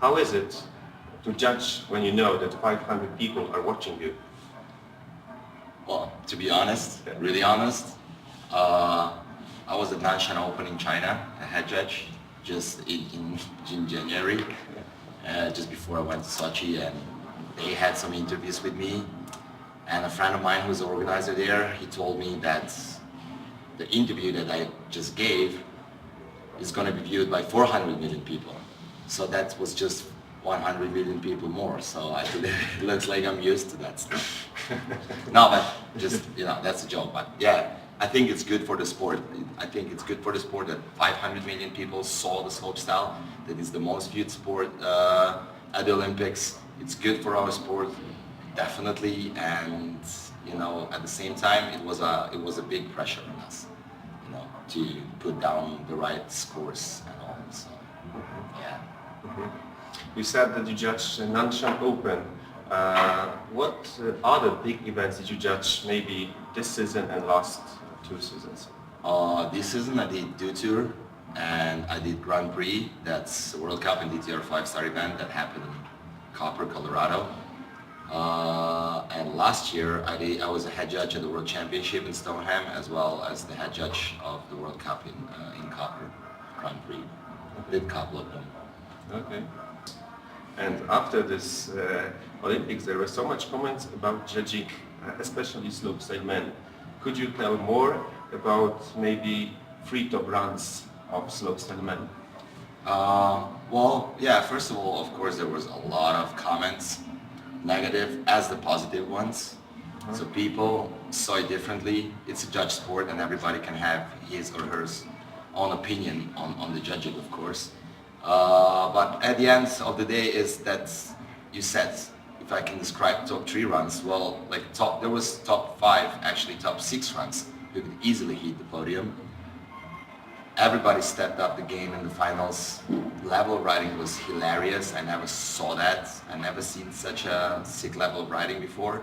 How is it to judge when you know that 500 people are watching you? Well, to be honest, really honest, I was at Nanshan Open in China, a head judge, just in January, just before I went to Sochi, and they had some interviews with me. And a friend of mine who's the organizer there, he told me that the interview that I just gave is going to be viewed by 400 million people. So that was just 100 million people more. So I think it looks like I'm used to that stuff. No, but just, that's a joke. But yeah, I think it's good for the sport. I think it's good for the sport that 500 million people saw the slopestyle. That is the most viewed sport at the Olympics. It's good for our sport, definitely. And at the same time, it was a big pressure on us, to put down the right scores and all. So yeah. You said that you judged Nanshan Open. What other big events did you judge maybe this season and last 2 seasons? This season I did Do Tour and I did Grand Prix. That's the World Cup and DTR 5-star event that happened in Copper, Colorado. And last year I was a head judge at the World Championship in Stoneham, as well as the head judge of the World Cup in Copper Grand Prix. Did a couple of them. Okay. And after this Olympics, there were so much comments about judging, especially slopestyle men. Could you tell more about maybe 3 top runs of slopestyle men? Well, yeah. First of all, of course, there was a lot of comments, negative as the positive ones. So people saw it differently. It's a judge sport, and everybody can have his or her own opinion on the judging, of course. But at the end of the day is that you said, if I can describe top 3 runs, well, there was top 5, actually top 6 runs who could easily hit the podium. Everybody stepped up the game in the finals. Level of riding was hilarious. I never saw that. I never seen such a sick level of riding before.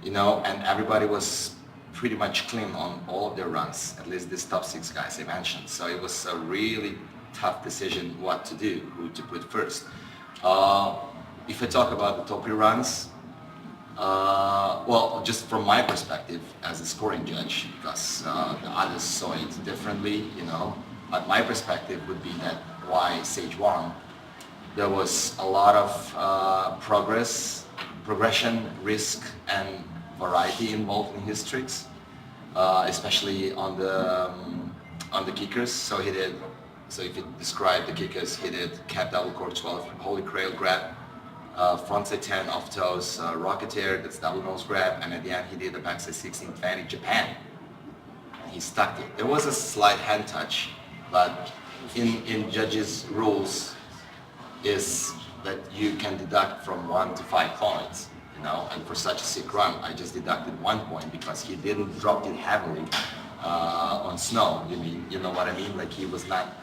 And everybody was pretty much clean on all of their runs, at least these top 6 guys I mentioned. So it was a really tough decision what to do, who to put first. If I talk about the top 3 runs, well, just from my perspective as a scoring judge, because the others saw it differently, but my perspective would be that why Stage 1, there was a lot of progression, risk, and variety involved in his tricks, especially on the kickers. So if you describe the kickers, he did cap double cork 12, holy grail grab, frontside 10 off toes, rocketeer, that's double nose grab, and at the end he did a backside 16 fanny Japan. And he stuck it. There was a slight hand touch, but in judges' rules is that you can deduct from 1 to 5 points, and for such a sick run, I just deducted 1 point because he didn't drop it heavily on snow. You know what I mean? Like he was not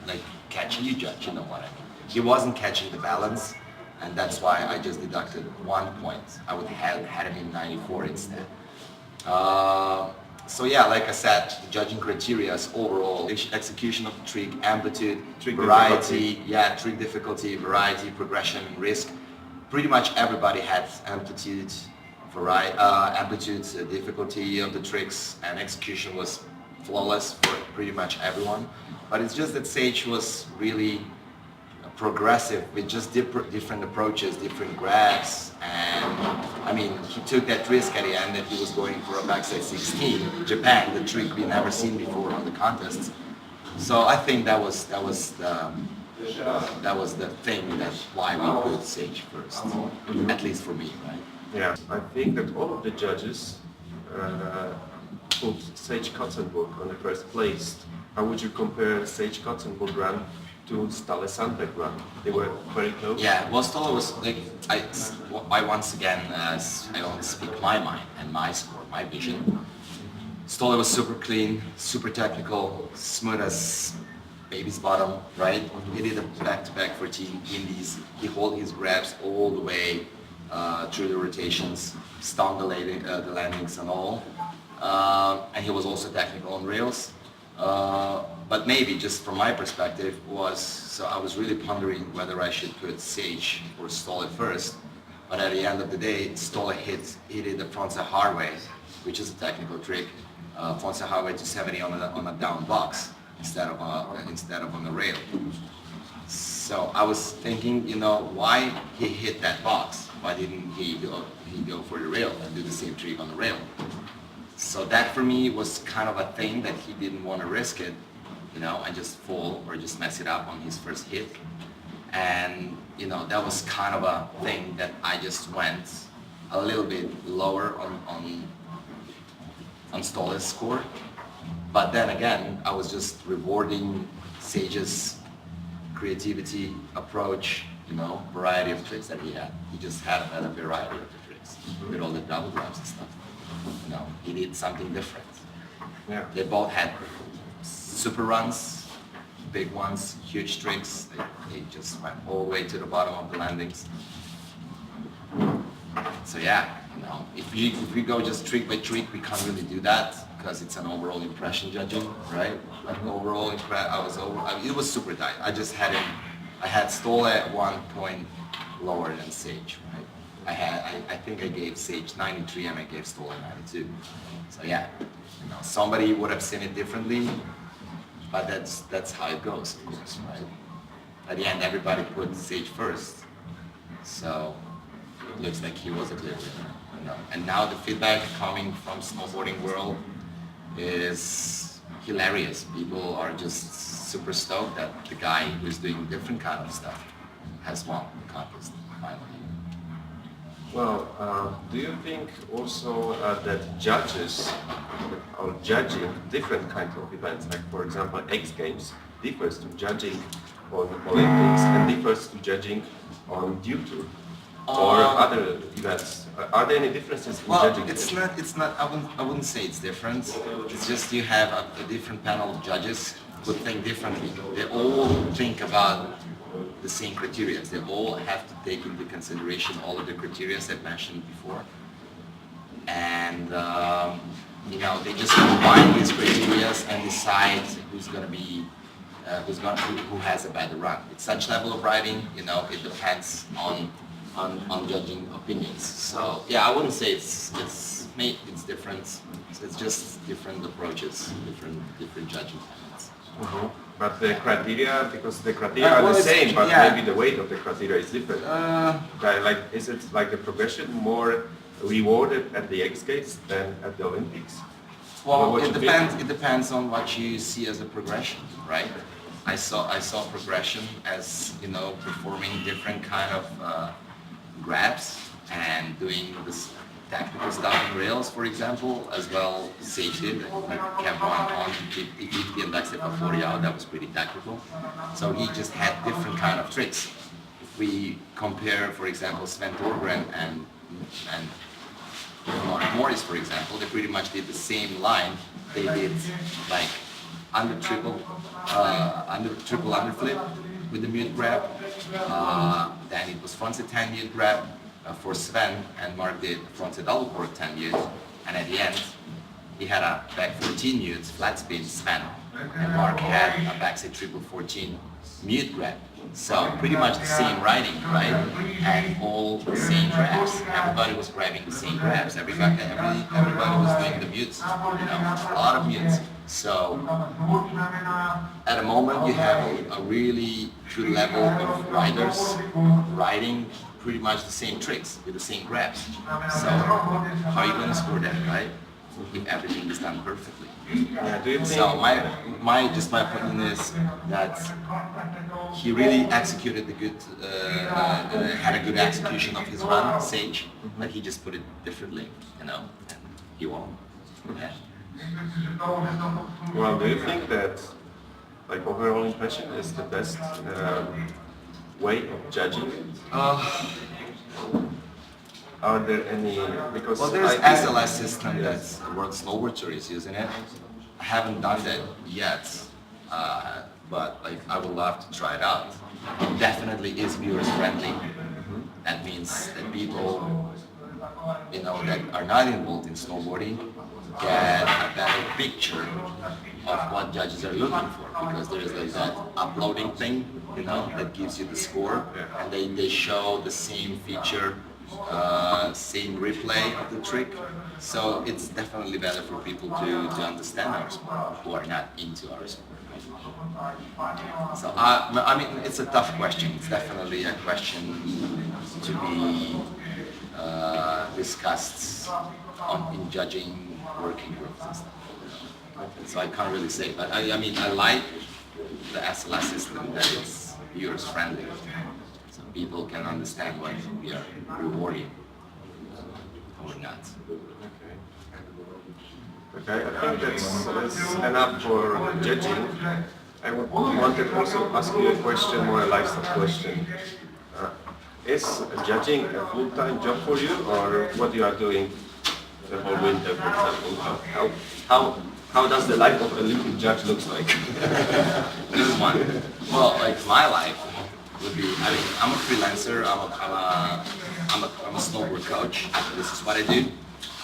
catching you, judge. You know what I mean? He wasn't catching the balance, and that's why I just deducted 1 point. I would have had him in 94 instead. So yeah, like I said, the judging criteria is overall execution of the trick, amplitude, variety, trick difficulty, variety, progression, risk. Pretty much everybody had amplitude, difficulty of the tricks, and execution was flawless for pretty much everyone. But it's just that Sage was really progressive with just different approaches, different grabs, and he took that risk at the end that he was going for a backside 16 Japan, the trick we never seen before on the contests. So I think that was the thing that's why we put Sage first, at least for me, right? Yeah, I think that all of the judges put Sage Kotzenburg on the first place. How would you compare Sage Kotzenburg run to Stale Sandberg run? They were very close. Yeah, well, Stale was I once again, I only speak my mind and my score, my vision. Stale was super clean, super technical, smooth as baby's bottom, right? He did a back-to-back 14 indies. He held his grabs all the way through the rotations, stung the landings and all. And he was also technical on rails. but maybe just from my perspective was, so I was really pondering whether I should put Sage or Stole first. But at the end of the day, Stole hit the frontside hard way, which is a technical trick. Frontside hard way to 70 on a down box instead of on the rail. So I was thinking, you know, why he hit that box? Why didn't he go for the rail and do the same trick on the rail? So that for me was kind of a thing that he didn't want to risk it, you know, and just fall or just mess it up on his first hit. And, you know, that was kind of a thing that I just went a little bit lower on Stole's score. But then again, I was just rewarding Sage's creativity, approach, you know, variety of tricks that he had. He just had a variety of the tricks with all the double grabs and stuff. You know, he did something different. Yeah. They both had super runs, big ones, huge tricks. They just went all the way to the bottom of the landings. So yeah, you know, if we go just trick by trick, we can't really do that because it's an overall impression judging, right? Like overall it was super tight. I had Stole at 1 point lower than Sage, right? I think I gave Sage 93 and I gave Stole 92. So yeah, you know, somebody would have seen it differently, but that's how it goes, of course, right? At the end, everybody put Sage first, so it looks like he was a clear winner. You know? And now the feedback coming from snowboarding world is hilarious. People are just super stoked that the guy who's doing different kind of stuff has won the contest finally. Well, do you think also that judges are judging different kinds of events, like for example X Games differs to judging on Olympics and differs to judging on Duke Tour or other events? Are there any differences in judging? It's not, I wouldn't say it's different. It's just you have a different panel of judges who think differently. They all think about the same criteria. They all have to take into consideration all of the criteria I've mentioned before. And, you know, they just combine these criteria and decide who's going to be, who has a better run. It's such level of riding, you know, it depends on judging opinions. So yeah, I wouldn't say it's different. It's just different approaches, different judging methods. Mm-hmm. But the criteria, because the criteria are the same, but maybe the weight of the criteria is different. Like, is it like a progression more rewarded at the X Games than at the Olympics? Well, it depends. It depends on what you see as a progression, right? I saw progression as, you know, performing different kind of grabs and doing this tactical stuff in rails, for example, as well. Sage did. He kept on. He beat the index for 40 out. That was pretty tactical. So he just had different kind of tricks. If we compare, for example, Sven Thorgren and Mark Morris, for example, they pretty much did the same line. They did like triple underflip with the mute grab. Then it was frontside 10 mute grab for Sven, and Mark did frontside double cork 10 mute. And at the end, he had a back 14 mute flat spin Sven, and Mark had a backside triple 14 mute grab. So pretty much the same riding, right? And all the same grabs. Everybody was grabbing the same grabs. Everybody was doing the mutes, you know, a lot of mutes. So at the moment you have a really good level of riders riding pretty much the same tricks with the same grabs. So how are you going to score that, right? If everything is done perfectly. Yeah, do you think so my opinion is that he really executed the good, had a good execution of his run, Sage, but he just put it differently, you know, and he won. Yeah. Well, do you think that like overall impression is the best way of judging it? Are there any, because well, there's SLS system that's World Snowboard Tour is using it. I haven't done that yet, but like I would love to try it out. It definitely is viewers friendly. That means that people you know, that are not involved in snowboarding get a better picture of what judges are looking for, because there is like that uploading thing, you know, that gives you the score, and they show the same feature, same replay of the trick. So it's definitely better for people to understand our sport who are not into our sport. So I mean, it's a tough question. It's definitely a question to be discussed in judging working groups and stuff. So I can't really say, but I mean, I like the SLS system that it's viewers friendly, so people can understand what we are rewarding or not. Okay, I think that's enough for judging. I wanted also to ask you a question, more a lifestyle question. Is judging a full-time job for you, or what you are doing the whole winter, for example? How does the life of a Olympic judge looks like? This is one. Well, like my life would be, I mean, I'm a freelancer. I'm a snowboard coach. This is what I do.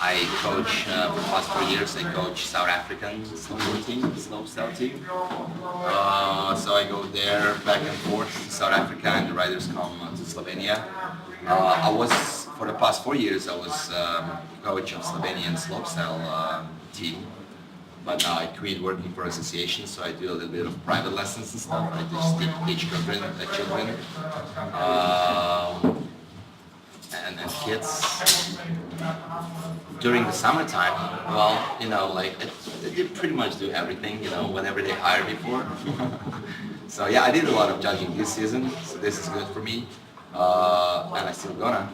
I coach for the past 4 years. I coach South African snowboard team, slopestyle team. So I go there back and forth to South Africa, and the riders come to Slovenia. I was for the past 4 years. I was coach of Slovenian slopestyle team. But now I quit working for association, so I do a little bit of private lessons and stuff. I just teach children, and kids. During the summertime, well, you know, like they pretty much do everything, you know, whenever they hire me for. So yeah, I did a lot of judging this season, so this is good for me, and I still gonna.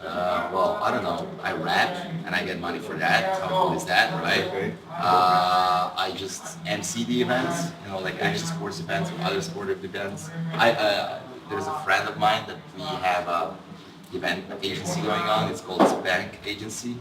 Well, I don't know, I rap and I get money for that. How cool is that, right? I just MC the events, you know, like action sports events or other sportive events. There's a friend of mine that we have a event agency going on. It's called Bank Agency.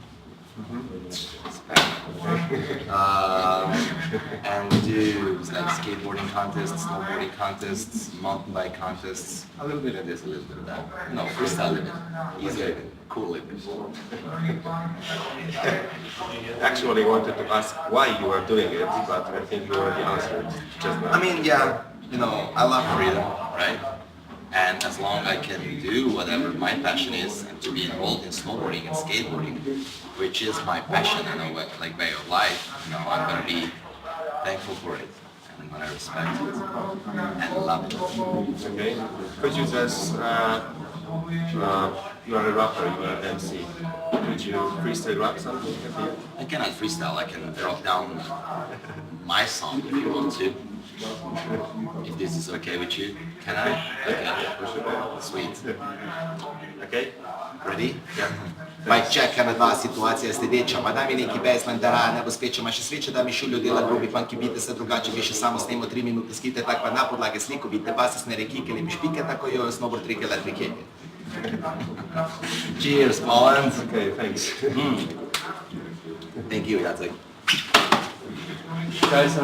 And we do like skateboarding contests, snowboarding contests, mountain bike contests, a little bit of this, a little bit of that. No, freestyle living, easy living, cool living. Actually, I wanted to ask why you are doing it, but I think you already answered just now. I mean, yeah, you know, I love freedom, right? And as long as I can do whatever my passion is, and to be involved in snowboarding and skateboarding, which is my passion and a like way of life, you know, I'm gonna be thankful for it, and I'm gonna respect it and love it. Okay. Could you just, you are a rapper, you are an MC. Could you freestyle rap something? I cannot freestyle. I can drop down my song if you want to. If this is okay with you, can I? Okay. Sweet. Okay. Ready? Yeah. Mic check, ena dva, situacija sledeča, ma daj mi neki baseline, da raja ne bo speča, ma še sreče, da mi šuljo dela grobi funky beat, da se drugače bi še samo snemo 3 minute skite, tak pa na podlage sliko vidite, pa se snere kike, ne mi špike, tako jo snowboard trike, let me kick it. Cheers, Poland. Okay, thanks. Thank you, Jacek. Guys,